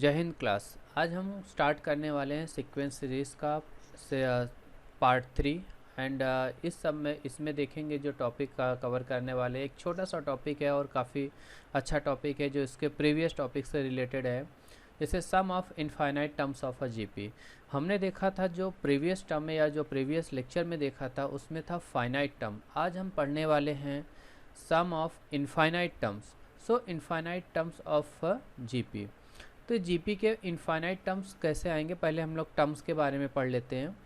जय हिंद क्लास। आज हम स्टार्ट करने वाले हैं सीक्वेंस सीरीज़ का से पार्ट 3 एंड इस सब में इसमें देखेंगे जो टॉपिक का कवर करने वाले एक छोटा सा टॉपिक है और काफ़ी अच्छा टॉपिक है जो इसके प्रीवियस टॉपिक से रिलेटेड है। जैसे sum of infinite terms of a GP हमने देखा था, जो प्रीवियस टर्म में या जो प्रीवियस लेक्चर में देखा था उसमें था फाइनाइट टर्म। आज हम पढ़ने वाले हैं sum of infinite terms. So infinite terms of GP. तो जीपी के इनफाइनाइट टर्म्स कैसे आएंगे, पहले हम लोग टर्म्स के बारे में पढ़ लेते हैं।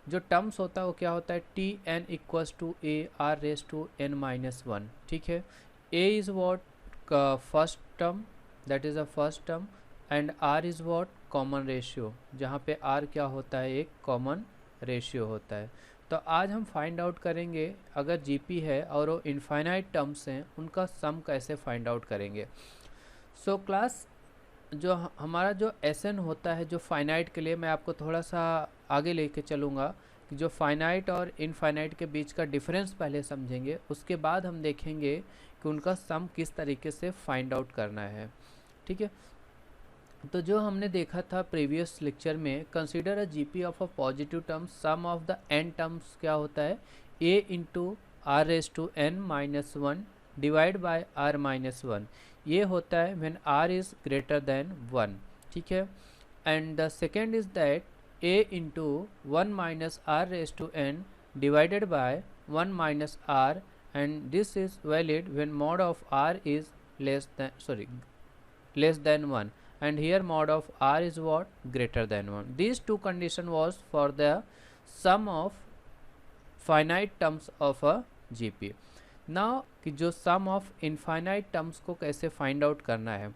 जो टर्म्स होता है वो क्या होता है, T N equals to A R raise to N minus one. ठीक है, A is what first term, that is a first term, and R is what common ratio, जहाँ पे आर क्या होता है, एक कॉमन रेशियो होता है। तो आज हम फाइंड आउट करेंगे अगर जीपी है और वो इनफाइनाइट टर्म्स हैं उनका सम कैसे फाइंड आउट करेंगे। सो क्लास, जो हमारा जो एस एन होता है जो फाइनाइट के लिए, मैं आपको थोड़ा सा आगे लेके चलूँगा कि जो फाइनाइट और इनफाइनाइट के बीच का डिफरेंस पहले समझेंगे, उसके बाद हम देखेंगे कि उनका सम किस तरीके से फाइंड आउट करना है। ठीक है, तो जो हमने देखा था प्रीवियस लेक्चर में, consider a GP of a positive term, sum of the n terms क्या होता है, a into r raise to N minus one divide by are minus one. ये होता है when r is greater than one. ठीक है, and the second is that a into one minus are raise to n divided by one minus are, and this is valid when mod of R is less than 1, and here mod of r is what, greater than 1. These two condition was for the sum of finite terms of a GP. now कि जो sum of infinite terms को कैसे find out करना है,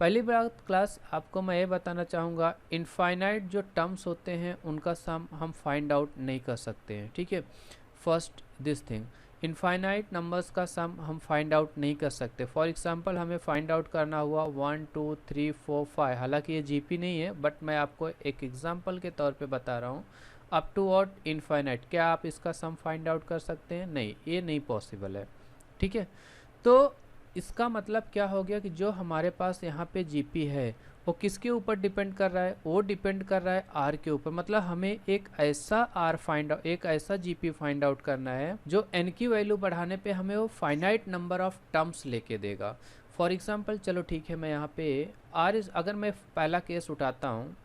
पहली बात class आपको मैं ये बताना चाहूँगा, इनफाइनाइट जो टर्म्स होते हैं उनका सम हम फाइंड आउट नहीं कर सकते हैं। ठीक है, first this thing, infinite numbers का सम हम फाइंड आउट नहीं कर सकते। फॉर एग्जांपल हमें फाइंड आउट करना हुआ 1 2 3 4 5, हालांकि ये जीपी नहीं है बट मैं आपको एक एग्जांपल के तौर पे बता रहा हूँ। अप टू व्हाट इनफाइनाइट, क्या आप इसका सम फाइंड आउट कर सकते हैं? नहीं, ये नहीं पॉसिबल है। ठीक है, तो इसका मतलब क्या हो गया कि जो हमारे पास यहाँ पे जीपी है वो किसके ऊपर डिपेंड कर रहा है, वो डिपेंड कर रहा है आर के ऊपर। मतलब हमें एक ऐसा आर फाइंड आउट, एक ऐसा जीपी फाइंड आउट करना है जो एन की वैल्यू बढ़ाने पे हमें वो फाइनाइट नंबर ऑफ टर्म्स लेके देगा। फॉर एग्जांपल चलो ठीक है, मैं यहाँ पे आर इज, अगर मैं पहला केस उठाता हूँ,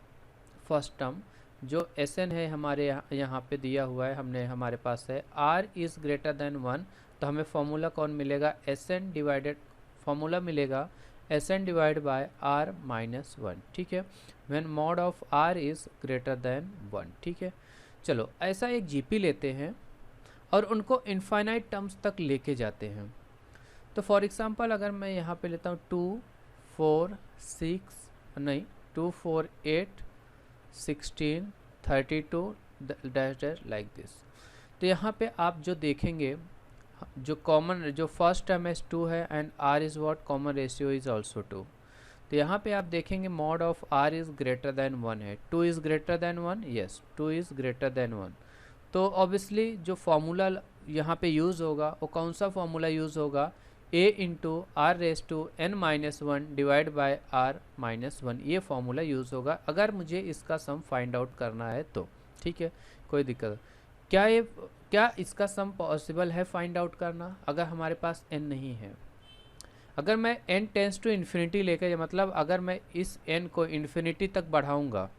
फर्स्ट टर्म जो एस एन है हमारे यहाँ पे दिया हुआ है, हमने हमारे पास है R is greater than one, तो हमें फॉर्मूला कौन मिलेगा, एस एन डिवाइडेड, फॉर्मूला मिलेगा S N divide by are minus one. ठीक है, when mod of R is greater than one. ठीक है, चलो ऐसा एक जीपी लेते हैं और उनको इनफाइनाइट टर्म्स तक लेके जाते हैं। तो फॉर एग्जांपल अगर मैं यहाँ पे लेता हूँ 2 4 6 नहीं 2 4 8 16 32 डैश डैश लाइक दिस। तो यहाँ पे आप जो देखेंगे, जो कॉमन, जो फर्स्ट टर्म एस 2 है and R is what, common ratio is also 2। तो यहाँ पे आप देखेंगे mod of R is greater than 1 है। 2 is greater than 1, yes 2 is greater than 1। तो ऑब्वियसली जो फॉर्मूला यहाँ पे यूज़ होगा वो कौन सा फॉर्मूला यूज़ होगा, a into r raise to N minus one divide by are minus one, ये फॉर्मूला यूज़ होगा अगर मुझे इसका सम फाइंड आउट करना है तो। ठीक है, कोई दिक्कत, क्या इसका सम पॉसिबल है फाइंड आउट करना अगर हमारे पास n नहीं है? अगर मैं n टेंस टू इन्फिनिटी लेकर, मतलब अगर मैं इस n को इन्फिनिटी तक बढ़ाऊंगा,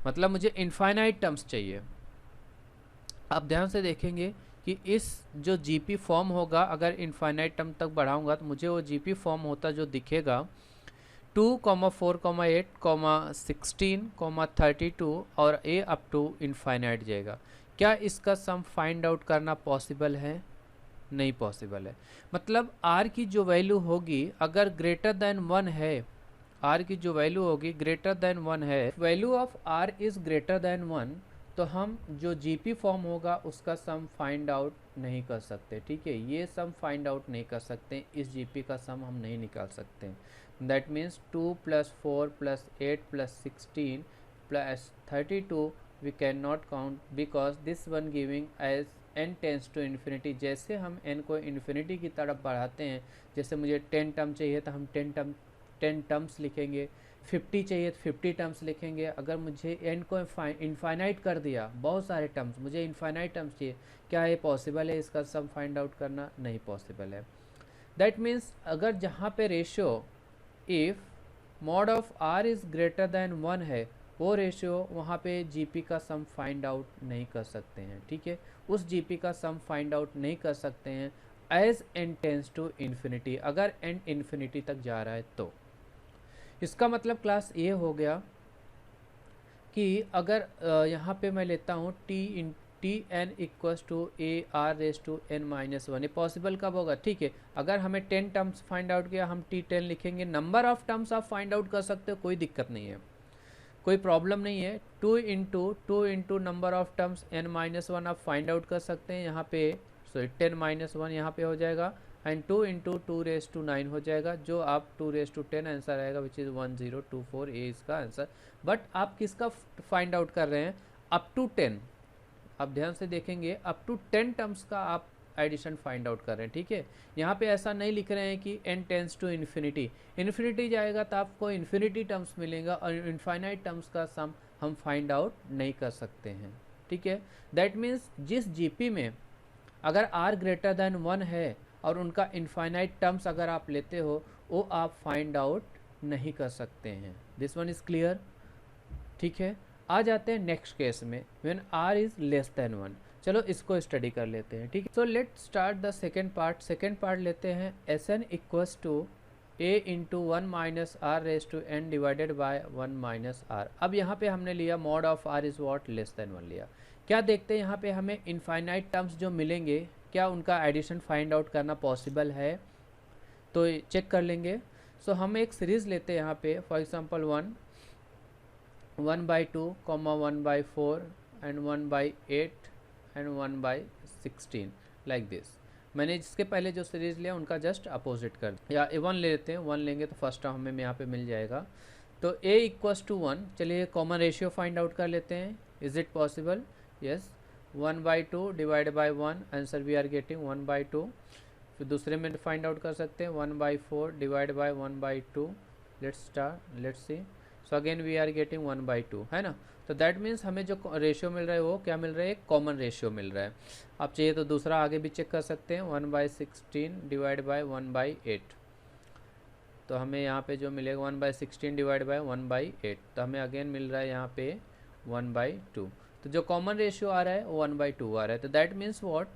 मतलब मुझे इनफाइनाइट टर्म्स चाहिए। आप ध्यान से देखेंगे कि इस जो जीपी फॉर्म होगा, अगर इनफाइनाइट टर्म तक बढ़ाऊंगा तो मुझे वो जीपी फॉर्म होता जो दिखेगा 2, 4, 8, 16, 32 और a अप टू इनफाइनाइट जाएगा। क्या इसका सम फाइंड आउट करना पॉसिबल है? नहीं पॉसिबल है। मतलब r की जो वैल्यू होगी अगर ग्रेटर देन 1 है, r की जो वैल्यू होगी ग्रेटर देन 1 है, value of r is greater than 1, तो हम जो जीपी फॉर्म होगा उसका सम फाइंड आउट नहीं कर सकते। ठीक है, ये सम फाइंड आउट नहीं कर सकते, इस जीपी का सम हम नहीं निकाल सकते। That means 2 + 4 + 8 + 16 + 32 we cannot count because this one giving as n tends to infinity। जैसे हम n को इन्फिनिटी की तरफ बढ़ाते हैं, जैसे मुझे 10 टर्म चाहिए तो हम 10 टर्म 10 टर्म्स लिखेंगे, 50 चाहिए तो 50 टर्म्स लिखेंगे। अगर मुझे n को इनफाइनाइट कर दिया, बहुत सारे टर्म्स, मुझे इनफाइनाइट टर्म्स चाहिए, क्या ये पॉसिबल है इसका सम फाइंड आउट करना? नहीं पॉसिबल है। दैट मीन्स अगर जहाँ पे ratio if mod of r is greater than 1 है, वो रेशियो वहाँ पे जीपी का सम फाइंड आउट नहीं कर सकते हैं, ठीक है, उस जीपी का सम फाइंड आउट नहीं कर सकते हैं as n tends to infinity, अगर n इन्फिनिटी तक जा रहा है तो। इसका मतलब क्लास ये हो गया कि अगर यहाँ पे मैं लेता हूँ T N equals to A R raise to N minus 1, ये पॉसिबल कब होगा? ठीक है, अगर हमें 10 टर्म्स फाइंड आउट किया, हम T10 लिखेंगे। नंबर ऑफ टर्म्स आप फाइंड आउट कर सकते हो, कोई दिक्कत नहीं है, कोई प्रॉब्लम नहीं है। 2 into number of terms n minus 1 आप फाइंड आउट कर सकते हैं यहाँ पे, सो 10 माइनस 1 यहाँ पे हो जाएगा, एंड 2 इंटू 2 रेस टू 9 हो जाएगा, जो आप 2 रेस टू 10 आंसर आएगा, विच इज़ 1024 ए इसका आंसर। बट आप किसका फाइंड आउट कर रहे हैं? अप टू 10, आप ध्यान से देखेंगे, अप टू 10 टर्म्स का आप एडिशन फाइंड आउट कर रहे हैं, ठीक है। यहाँ पे ऐसा नहीं लिख रहे हैं कि n tends to infinity, infinity जाएगा तो आपको इन्फिनिटी टर्म्स मिलेगा, और इनफाइनाइट टर्म्स का सम हम फाइंड आउट नहीं कर सकते हैं, ठीक है। दैट मीन्स जिस जीपी में अगर r ग्रेटर दैन 1 है और उनका इनफाइनाइट टर्म्स अगर आप लेते हो, वो आप फाइंड आउट नहीं कर सकते हैं। दिस वन इज़ क्लियर, ठीक है। आ जाते हैं नेक्स्ट केस में, when r is less than 1। चलो इसको स्टडी कर लेते हैं, ठीक है। So let start the second part. Second part लेते हैं Sn equals to a into 1 minus are raise to n divided by 1 minus R. अब यहाँ पे हमने लिया mod of r is what less than 1 लिया। क्या देखते हैं यहाँ पे हमें इनफाइनाइट टर्म्स जो मिलेंगे, क्या उनका एडिशन फाइंड आउट करना पॉसिबल है? तो चेक कर लेंगे। सो हम एक सीरीज़ लेते हैं यहाँ पे, for example 1/2, 1/4 and 1/8 and 1/16 like this. मैंने इसके पहले जो सीरीज़ लिया उनका जस्ट अपोजिट कर, या 1 लेते हैं, 1 लेंगे तो फर्स्ट टर्म हमें यहाँ पे मिल जाएगा। तो a इक्वल्स टू 1, चलिए कॉमन रेशियो फाइंड आउट कर लेते हैं। Is it possible? Yes, 1/2 divide by 1, answer we are getting 1/2। फिर दूसरे में फाइंड आउट कर सकते हैं 1/4 divide by 1/2। Let's see, so again we are getting 1/2, है ना। तो दैट मीन्स हमें जो रेशियो मिल रहा है वो क्या मिल रहा है? एक कॉमन रेशियो मिल रहा है। आप चाहिए तो दूसरा आगे भी चेक कर सकते हैं, 1/16 डिवाइड बाय 1/8। तो हमें यहाँ पे जो मिलेगा 1/16 डिवाइड बाय 1/8, तो हमें अगेन मिल रहा है यहाँ पे 1/2। तो जो कॉमन रेशियो आ रहा है वो 1/2 आ रहा है। तो that means what,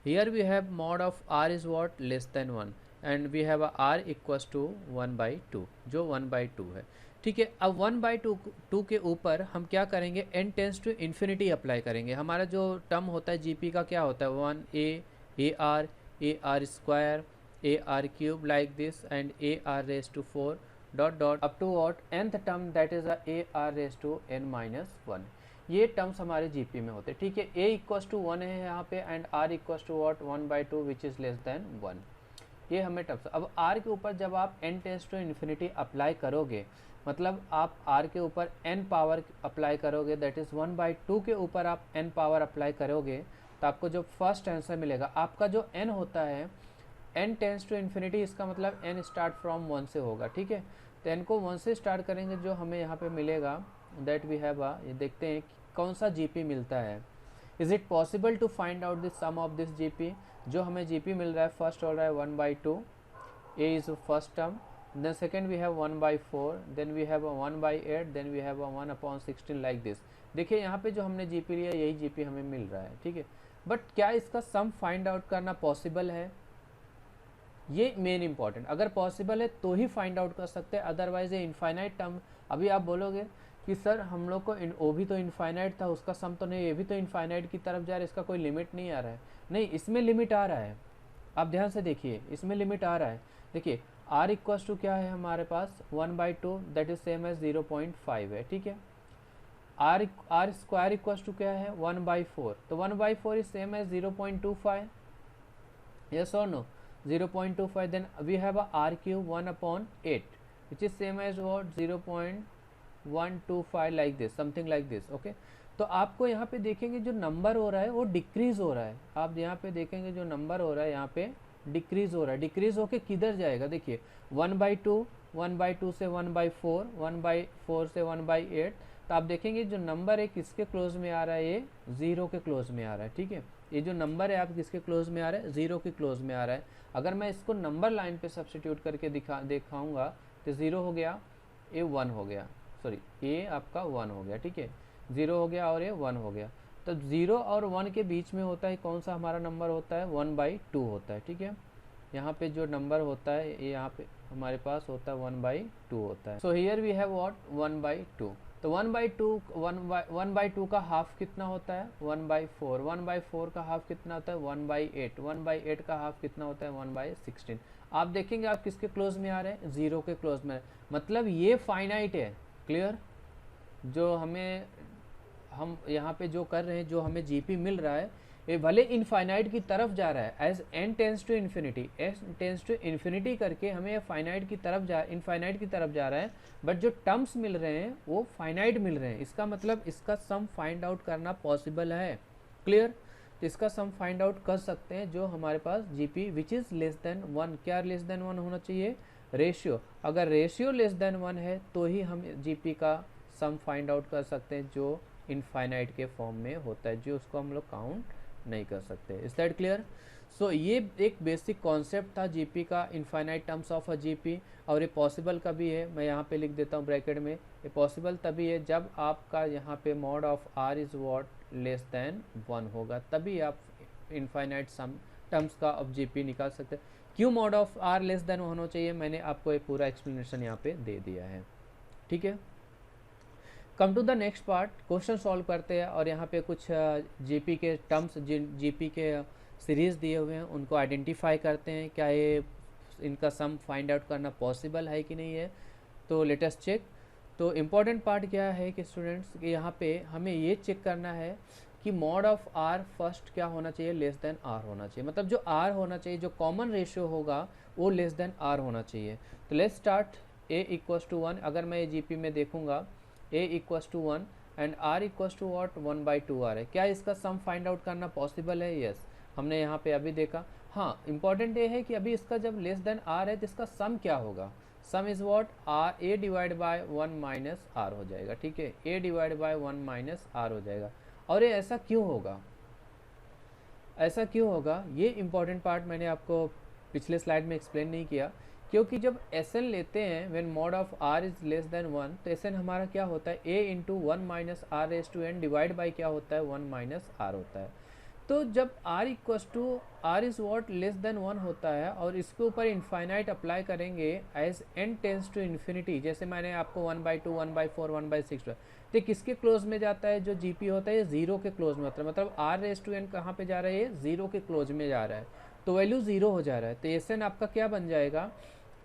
here we have mod of r is what less than 1 and we have a r equals to 1/2, जो 1/2 है, ठीक है। अब 1/2 के ऊपर हम क्या करेंगे? n tends to infinity apply करेंगे। हमारा जो टर्म होता है जीपी का क्या होता है? 1 a r square ar cube like this and ar raise to 4 dot dot up to what nth term, that is ar raise to n minus 1। ये टर्म्स हमारे जीपी में होते हैं, ठीक है। a इक्वल्स टू 1 है यहाँ पे and r equals to what 1/2 which is less than 1। ये हमें टर्म्स, अब r के ऊपर जब आप n tends to infinity apply करोगे, मतलब आप r के ऊपर n पावर अप्लाई करोगे, दैट इज़ 1/2 के ऊपर आप n पावर अप्लाई करोगे, तो आपको जो फर्स्ट आंसर मिलेगा, आपका जो n होता है n टेंस टू इन्फिनिटी, इसका मतलब n स्टार्ट फ्रॉम 1 से होगा, ठीक है। तो n को 1 से स्टार्ट करेंगे, जो हमें यहाँ पे मिलेगा दैट वी हैव ये देखते हैं कौन सा जीपी मिलता है। Is it possible to find out this sum of this GP? जो हमें जीपी मिल रहा है फर्स्ट हो रहा है 1/2, a is first term, then second we have 1/4, then we have 1/8, then we have 1/16 like this. देखिए यहाँ पे जो हमने जीपी लिया यही जीपी हमें मिल रहा है, ठीक है। बट क्या इसका सम फाइंड आउट करना पॉसिबल है? ये मेन इंपॉर्टेंट, अगर पॉसिबल है तो ही फाइंड आउट कर सकते हैं, अदरवाइज ये इनफाइनाइट टर्म। अभी आप बोलोगे कि सर हम लोग को वो भी तो इनफाइनाइट था, उसका सम तो नहीं, ये भी तो इनफाइनाइट की तरफ जा रहा है, इसका कोई लिमिट नहीं आ रहा है। नहीं, इसमें लिमिट आ रहा है, आप ध्यान से देखिए, इसमें लिमिट आ रहा है। देखिए r इक्वल्स टू क्या है हमारे पास 1/2, दैट इज सेम एज 0.5 है, ठीक है। r स्क्वायर इक्वल्स टू क्या है 1/4, तो 1/4 इज सेम एज 0.25, यस और no 0.25। Then we have a r cube 1/8 which is same as what 0.125 like this, something like this, okay. तो आपको यहाँ पे देखेंगे जो नंबर हो रहा है वो डिक्रीज हो रहा है, आप यहाँ पे देखेंगे जो नंबर हो रहा है यहाँ पे डिक्रीज हो रहा है, डिक्रीज होके किधर जाएगा, देखिए 1/2, 1/2 से 1/4, 1/4 से 1/8, तो आप देखेंगे जो नंबर है किसके क्लोज में आ रहा है, ये 0 के क्लोज में आ रहा है, ठीक है। ये जो नंबर है आप किसके क्लोज में आ रहा है, 0 के क्लोज में आ रहा है। अगर मैं इसको नंबर लाइन पे सब्स्टिट्यूट करके दिखाऊंगा तो 0 हो गया, ये 1 हो गया, सॉरी ये आपका 1 हो गया, ठीक है, 0 हो गया और ये 1 हो गया। तो 0 और 1 के बीच में होता है कौन सा हमारा नंबर होता है, 1/2 होता है, ठीक है। यहाँ पे जो नंबर होता है ये यहाँ पे हमारे पास होता है 1/2 होता है। So here we have what 1/2। तो 1/2 का हाफ कितना होता है, 1/4, 1/4 का हाफ कितना होता है, 1/8, 1/8 का हाफ कितना होता है, 1/16। आप देखेंगे आप किसके क्लोज में आ रहे हैं, 0 के क्लोज में, मतलब ये फाइनाइट है। क्लियर, जो हम यहाँ पे जो कर रहे हैं, जो हमें जीपी मिल रहा है, ये भले इनफाइनाइट की तरफ जा रहा है, as n tends to infinity, n tends to infinity करके हमें ये फाइनाइट की तरफ इनफाइनाइट की तरफ जा रहा है, बट जो टर्म्स मिल रहे हैं वो फाइनाइट मिल रहे हैं। इसका मतलब इसका सम फाइंड आउट करना पॉसिबल है। क्लियर, तो इसका सम फाइंड आउट कर सकते हैं जो हमारे पास GP which is less than 1। क्या लेस देन 1 होना चाहिए, रेशियो। अगर रेशियो लेस देन 1 है तो ही हम जीपी का सम फाइंड आउट कर सकते हैं, जो इनफाइनाइट के फॉर्म में होता है, जो उसको हम लोग काउंट नहीं कर सकते। Is that clear? सो ये एक बेसिक कॉन्सेप्ट था जीपी का, infinite terms of a GP. और ये पॉसिबल कभी है, मैं यहाँ पे लिख देता हूँ ब्रैकेट में, ये पॉसिबल तभी है जब आपका यहाँ पे mod of R is what less than 1 होगा, तभी आप इनफाइनाइट सम टर्म्स का ऑफ जीपी निकाल सकते हैं। क्यों mod of R less than होना चाहिए, मैंने आपको एक पूरा एक्सप्लेनेशन यहाँ पे दे दिया है, ठीक है। Come to the next part, question solve करते हैं। और यहाँ पे कुछ जीपी के टर्म्स, जीपी के सीरीज़ दिए हुए हैं, उनको आइडेंटिफाई करते हैं, क्या ये इनका सम फाइंड आउट करना पॉसिबल है कि नहीं है। तो लेट अस चेक। तो इम्पॉर्टेंट पार्ट क्या है कि स्टूडेंट्स कि यहाँ पे हमें ये चेक करना है कि मॉड ऑफ आर फर्स्ट क्या होना चाहिए, लेस देन आर होना चाहिए। मतलब जो आर होना चाहिए, जो कॉमन रेशियो होगा वो लेस देन आर होना चाहिए। तो let's start, A equals to 1। अगर मैं ये जीपी में देखूंगा a equals to 1 and r equals to what 1/2 r है, क्या इसका सम फाइंड आउट करना पॉसिबल है? यस, हमने यहाँ पे अभी देखा। हाँ, इंपॉर्टेंट ये है कि अभी इसका जब लेस देन r है तो इसका सम क्या होगा, सम is what r, a divide by 1 minus r हो जाएगा, ठीक है, a divide by 1 minus r हो जाएगा। और ये ऐसा क्यों होगा, ऐसा क्यों होगा, ये इंपॉर्टेंट पार्ट मैंने आपको पिछले स्लाइड में एक्सप्लेन नहीं किया। क्योंकि जब एस एन लेते हैं when mod of R is less than 1, तो एस एन हमारा क्या होता है, a into 1 minus R raise to N divide by क्या होता है, 1 माइनस आर होता है। तो जब r equals to R is what less than 1 होता है और इसके ऊपर इनफाइनाइट अप्लाई करेंगे as n tends to infinity, जैसे मैंने आपको 1/2, 1/4, 1/6, तो किसके क्लोज में जाता है, जो जीपी होता है 0 के क्लोज में होता है। मतलब r रेज टू n कहाँ पे जा रहा है, ये 0 के क्लोज में जा रहा है, तो वैल्यू 0 हो जा रहा है। तो एस एन आपका क्या बन जाएगा,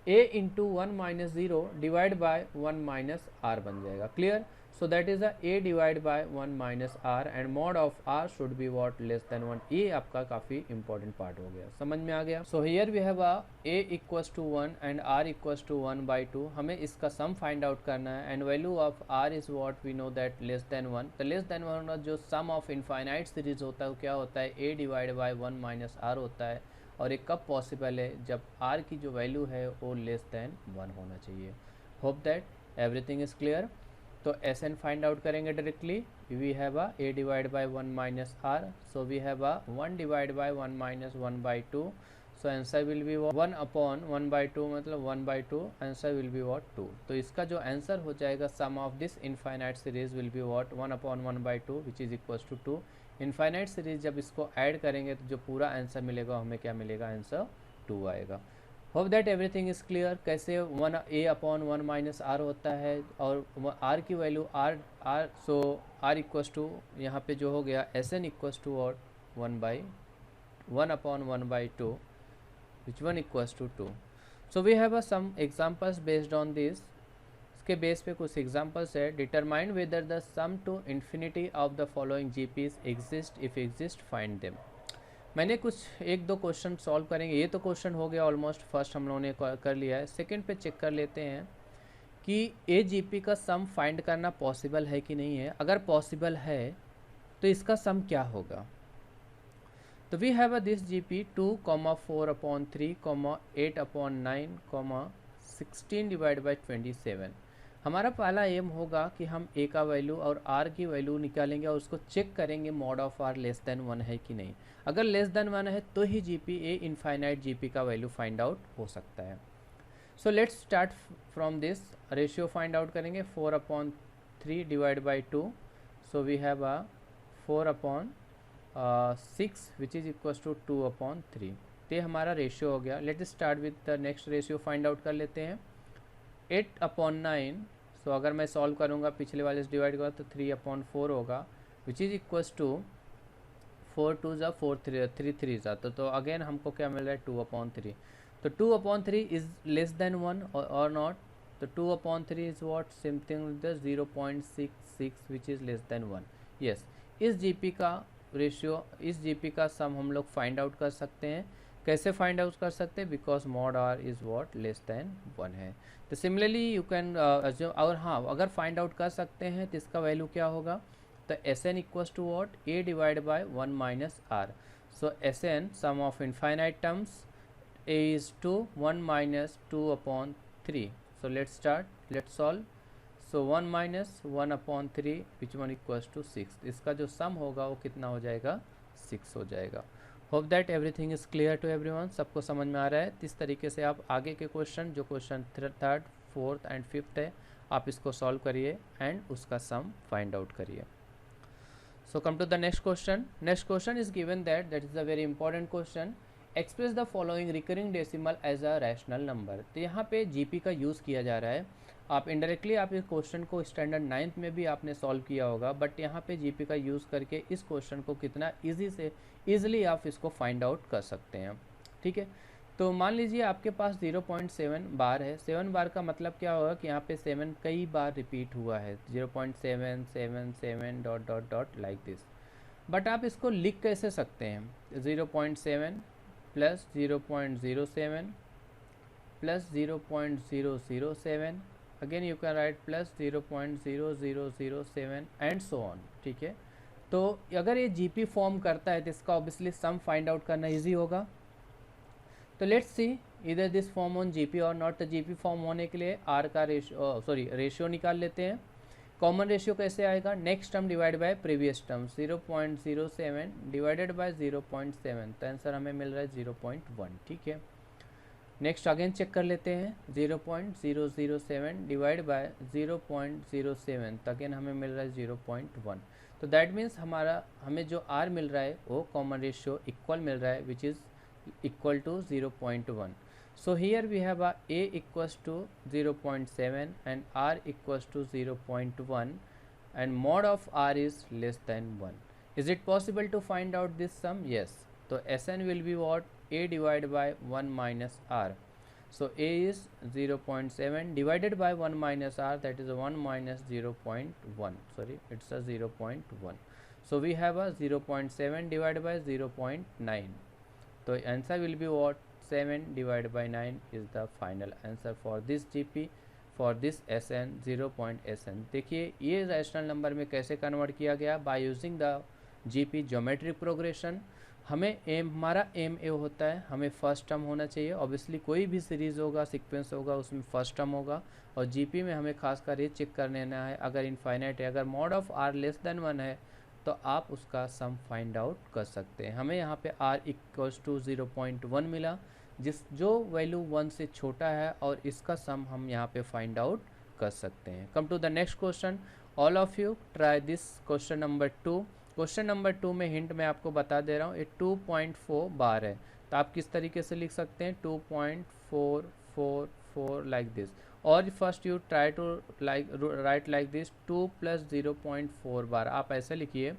a into 1 minus 0 divide by 1 minus R बन जाएगा। Clear? So that is a divide by 1 minus are and mod of r should be what less than 1। ये आपका काफ़ी इंपॉर्टेंट पार्ट हो गया, समझ में आ गया। So here we have a equals to 1 and r equals to 1/2। हमें इसका सम फाइंड आउट करना है and value of r is what we know that less than 1। तो लेस देन 1 जो सम ऑफ इनफाइनाइट सीरीज होता है वो क्या होता है, a divide by 1 minus r होता है। और ये कब पॉसिबल है, जब r की जो वैल्यू है वो लेस देन 1 होना चाहिए। Hope that everything is clear. तो एस एन फाइंड आउट करेंगे directly, we have a divide by 1 minus R, so we have 1 divide by 1 minus 1/2, so answer will be 1 upon 1/2, मतलब 1/2, answer will be what 2। तो इसका जो answer हो जाएगा sum of this infinite series will be what 1 upon 1/2 which is equals to 2। Infinite series जब इसको add करेंगे तो जो पूरा आंसर मिलेगा हमें क्या मिलेगा, आंसर 2 आएगा। Hope that everything is clear. कैसे 1 a अपॉन 1 माइनस आर होता है और r की value r, so r equals to यहाँ पे जो हो गया एस एन इक्वल्स टू और 1 upon 1/2 which 1 equals to 2। So we have some examples based on this. इसके बेस पे कुछ एग्जांपल्स है। Determine whether the sum to infinity of the following GPs exist, if exist find them. मैंने कुछ 1-2 question solve करेंगे। ये तो question हो गया ऑलमोस्ट, फर्स्ट हम लोगों ने कर लिया है। सेकंड पे चेक कर लेते हैं कि ए जीपी का सम फाइंड करना पॉसिबल है कि नहीं है। अगर पॉसिबल है तो इसका सम क्या होगा। तो we have this GP 2,4/3, 8/9, 16 divide by 27। हमारा पहला एम होगा कि हम ए का वैल्यू और आर की वैल्यू निकालेंगे और उसको चेक करेंगे mod of R less than 1 है कि नहीं। अगर लेस देन 1 है तो ही GP ए इनफाइनाइट GP का वैल्यू फाइंड आउट हो सकता है। So let's start from this. Ratio find out करेंगे 4/3 divide by 2। So we have a 4/6 which is equal to 2/3। ये हमारा रेशियो हो गया। Let's start with the next ratio find out कर लेते हैं 8/9। सो अगर मैं सॉल्व करूँगा पिछले वाले से डिवाइड करूँगा तो 3/4 होगा विच इज इक्वल टू 4 2 ज़ा 4 3 3 ज़ा तो अगेन हमको क्या मिल रहा है 2/3। तो 2/3 इज लेस देन 1 और नॉट। तो 2/3 is what something with 0.66 which is less than 1। Yes, इस GP का रेशियो, इस GP का सम हम लोग फाइंड आउट कर सकते हैं। कैसे फाइंड आउट कर सकते हैं? Because mod R is what less than 1 है। तो सिमिलरली यू कैन और हाँ, अगर फाइंड आउट कर सकते हैं तो इसका वैल्यू क्या होगा? तो Sn equals to what a divide by 1 minus r। So Sn sum of infinite terms a is 2 1 minus 2/3। so let's solve। so 1 minus 1/3 which one equals to 6। इसका जो सम होगा वो कितना हो जाएगा? 6 हो जाएगा। Hope that everything is clear to everyone. सबको समझ में आ रहा है। इस तरीके से आप आगे के क्वेश्चन, जो question 3rd 4th and 5th है, आप इसको सॉल्व करिए एंड उसका सम फाइंड आउट करिए। So come to the next question. Next question is given that is a very important question. Express the following recurring decimal as a rational number। तो यहाँ पे GP का यूज़ किया जा रहा है। आप इनडायरेक्टली आप इस क्वेश्चन को स्टैंडर्ड 9th में भी आपने सॉल्व किया होगा, बट यहाँ पे GP का यूज़ करके इस क्वेश्चन को कितना ईजिली आप इसको फाइंड आउट कर सकते हैं। ठीक है, तो मान लीजिए आपके पास 0.7 बार है। 7 बार का मतलब क्या होगा कि यहाँ पे 7 कई बार रिपीट हुआ है, 0.7 7 7 dot dot dot like this. But आप इसको लिख कैसे सकते हैं? 0.7 plus 0.07 plus 0.007, again you can write plus 0.0007 and so on. ठीक है, तो अगर ये GP फॉर्म करता है तो इसका ऑब्वियसली सम फाइंड आउट करना ईजी होगा। तो लेट्स सी इधर दिस फॉर्म ऑन GP और नॉट। तो GP फॉर्म होने के लिए R का रेशियो निकाल लेते हैं। कॉमन रेशियो कैसे आएगा? Next term divide by previous term. 0.07 divided by 0.7, तो आंसर हमें मिल रहा है 0.1। ठीक है, नेक्स्ट अगेन चेक कर लेते हैं। 0.007 डिवाइड बाय 0.07, तो अगेन हमें मिल रहा है 0.1। तो दैट मीन्स हमें जो R मिल रहा है वो कॉमन रेशियो इक्वल मिल रहा है which is equal to 0.1। so here we have a equals to 0.7 and r equals to 0.1 and mod of r is less than 1। is it possible to find out this sum? yes। so Sn will be what? a divided by 1 minus r। so a is 0.7 divided by 1 minus r, that is 1 minus 0.1, sorry it's a 0.1। so we have a 0.7 divided by 0.9। तो answer will be what? 7 divide by 9 is the final answer for this GP for this Sn 0.Sn। देखिए ये rational number में कैसे convert किया गया? By using the GP geometric progression. हमारा M A होता है, हमें फर्स्ट टर्म होना चाहिए। ऑब्वियसली कोई भी सीरीज़ होगा, सीक्वेंस होगा, उसमें फर्स्ट टर्म होगा। और GP में हमें खासकर ये चेक कर लेना है अगर इनफाइनाइट है, अगर mod of R less than 1 है तो आप उसका सम फाइंड आउट कर सकते हैं। हमें यहाँ पे R इक्वल्स टू 0.1 मिला, जो वैल्यू 1 से छोटा है, और इसका सम हम यहाँ पे फाइंड आउट कर सकते हैं। Come to the next question. All of you try this question number 2। Question number 2 में हिंट मैं आपको बता दे रहा हूँ, ये 2.4 बार है। तो आप किस तरीके से लिख सकते हैं? 2.444 लाइक दिस। और first you try to write like this 2 plus 0.4 बार। आप ऐसे लिखिए,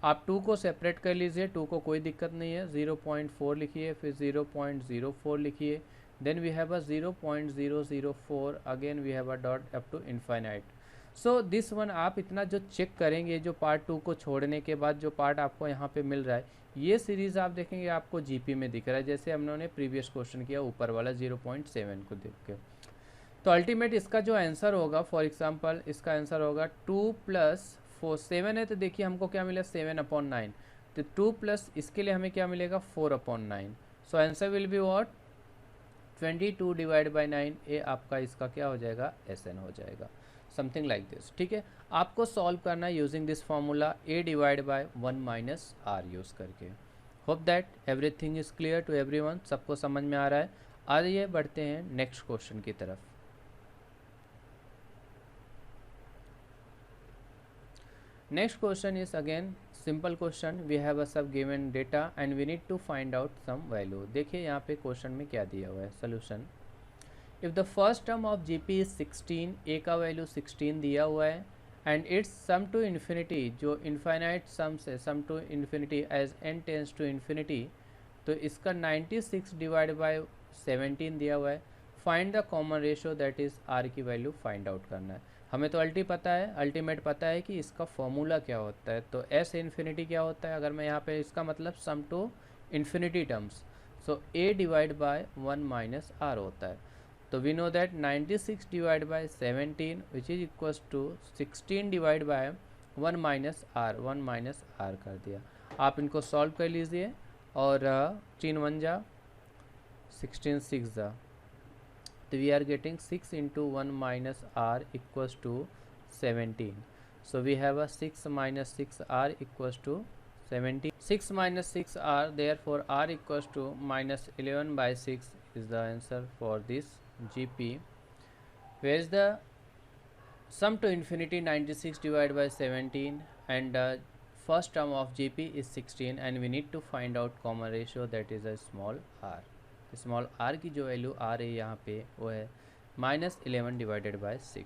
आप 2 को सेपरेट कर लीजिए, 2 को कोई दिक्कत नहीं है। 0.4 लिखिए, फिर 0.04 लिखिए, then we have a 0.004, again we have a dot up to infinite. So this one आप इतना जो चेक करेंगे, जो पार्ट 2 को छोड़ने के बाद जो पार्ट आपको यहाँ पे मिल रहा है, ये सीरीज़ आप देखेंगे आपको GP में दिख रहा है, जैसे हमने प्रीवियस क्वेश्चन किया ऊपर वाला 0.7 को देख के। तो अल्टीमेट इसका जो आंसर होगा, फॉर एग्जांपल इसका आंसर होगा 2 प्लस 4 7 है, तो देखिए हमको क्या मिला 7/9। तो 2 प्लस इसके लिए हमें क्या मिलेगा 4/9. सो answer will be what 22 divide by 9. ये आपका इसका क्या हो जाएगा SN हो जाएगा, समथिंग लाइक दिस. ठीक है, आपको सॉल्व करना है using this formula A divide by 1 minus R use करके. Hope that everything is clear to everyone. सबको समझ में आ रहा है. आइए बढ़ते हैं नेक्स्ट क्वेश्चन की तरफ. Next question is again simple question. We have a sub given data and we need to find out some value. देखिए यहाँ पे क्वेश्चन में क्या दिया हुआ है. Solution. If the first term of GP is 16, a का वैल्यू 16 दिया हुआ है and its sum to infinity, जो इनफाइनाइट सम से sum to infinity as n tends to infinity, तो इसका 96 डिवाइड बाय 17 दिया हुआ है. Find the common ratio that is R की वैल्यू फाइंड आउट करना है. हमें तो अल्टीमेट पता है कि इसका फॉर्मूला क्या होता है. तो S इन्फिनिटी क्या होता है, अगर मैं यहाँ पे इसका मतलब sum to infinity terms, so A divide by 1 minus R होता है. तो we know that 96 divide by 17 which is equals to 16 divide by 1 minus R कर दिया. आप इनको सॉल्व कर लीजिए और 3 1 जा 16 6 जा, तो we are getting 6 into 1 minus R equals to 17. So we have a 6 minus 6R equals to 17. 6 minus 6R, therefore R equals to minus 11 by 6 is the answer for this GP. Where is the sum to infinity 96 divided by 17 and first term of GP is 16 and we need to find out common ratio that is a small r. Small r की जो value आ रही है यहाँ पे वो है -11 divided by 6.